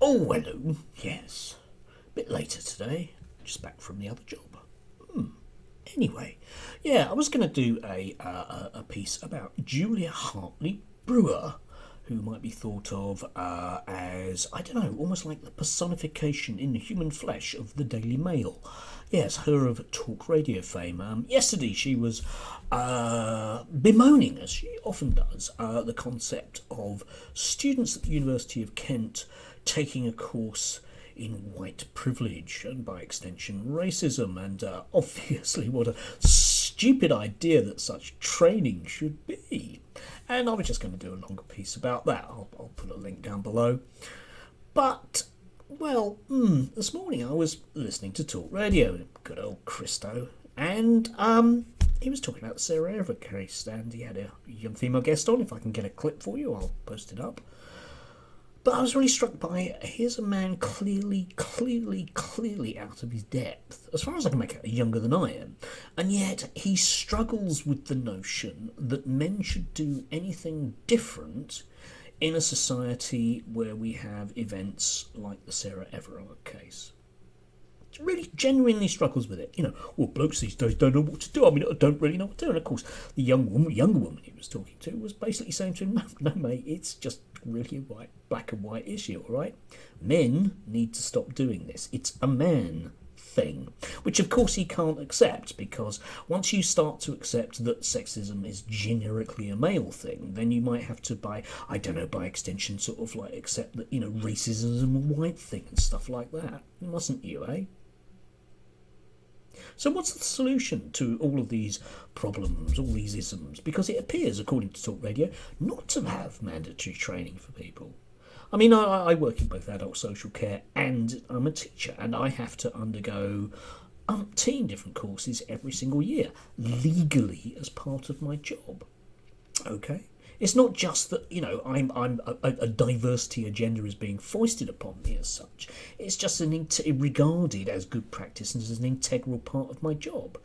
Oh, hello. Yes. A bit later today. Just back from the other job. Anyway, yeah, I was going to do a piece about Julia Hartley Brewer, who might be thought of as, I don't know, almost like the personification in human flesh of the Daily Mail. Yes, her of talk radio fame. Yesterday she was bemoaning, as she often does, the concept of students at the University of Kent taking a course in white privilege and by extension racism, and obviously what a stupid idea that such training should be. And I was just going to do a longer piece about that. I'll put a link down below. But, well, this morning I was listening to talk radio, good old Christo, and he was talking about the Sarah Everard case, and he had a young female guest on. If I can get a clip for you, I'll post it up. But I was really struck by, here's a man clearly out of his depth. As far as I can make it, younger than I am. And yet he struggles with the notion that men should do anything different in a society where we have events like the Sarah Everard case. Really genuinely struggles with it. Well, blokes these days don't know what to do. I don't really know what to do. And of course, the younger woman he was talking to was basically saying to him, no, mate, it's just really a black and white issue, all right? Men need to stop doing this. It's a man thing, which of course he can't accept, because once you start to accept that sexism is generically a male thing, then you might have to, by extension, sort of like accept that, racism is a white thing and stuff like that. Mustn't you, eh? So what's the solution to all of these problems, all these isms? Because it appears, according to Talk Radio, not to have mandatory training for people. I mean, I work in both adult social care and I'm a teacher, and I have to undergo umpteen different courses every single year, legally as part of my job. Okay? It's not just that, a diversity agenda is being foisted upon me as such. It's just regarded as good practice and as an integral part of my job.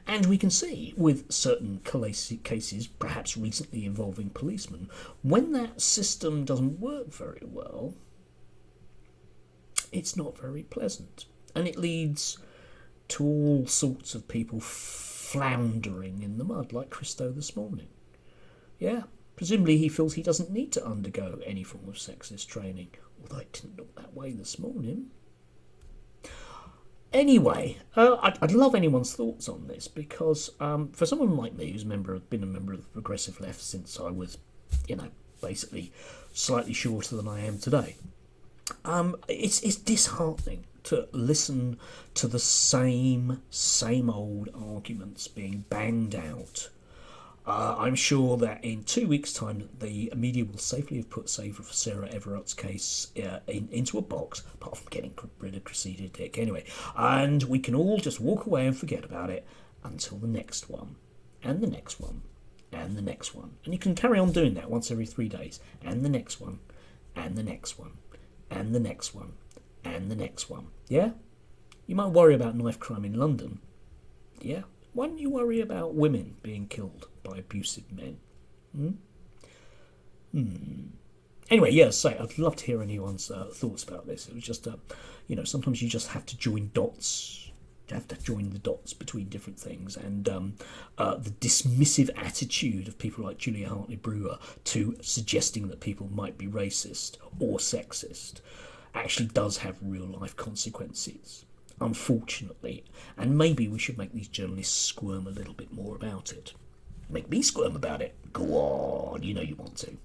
And we can see with certain cases, perhaps recently involving policemen, when that system doesn't work very well, it's not very pleasant. And it leads to all sorts of people floundering in the mud, like Christo this morning. Yeah. Presumably he feels he doesn't need to undergo any form of sexist training, although it didn't look that way this morning. Anyway, I'd love anyone's thoughts on this, because for someone like me who's been a member of the progressive left since I was, basically slightly shorter than I am today, it's disheartening to listen to the same old arguments being banged out. I'm sure that in 2 weeks' time, the media will safely have put Sarah Everard's case into a box, apart from getting rid of Cressida Dick anyway. And we can all just walk away and forget about it until the next one, and the next one, and the next one. And you can carry on doing that once every 3 days, and the next one, and the next one, and the next one, and the next one. Yeah? You might worry about knife crime in London. Yeah? Why don't you worry about women being killed by abusive men? Anyway, yeah, I'd love to hear anyone's thoughts about this. It was just, sometimes you just have to join dots. You have to join the dots between different things. And the dismissive attitude of people like Julia Hartley Brewer to suggesting that people might be racist or sexist actually does have real life consequences, unfortunately. And maybe we should make these journalists squirm a little bit more about it. Make me squirm about it. Go on, you know you want to.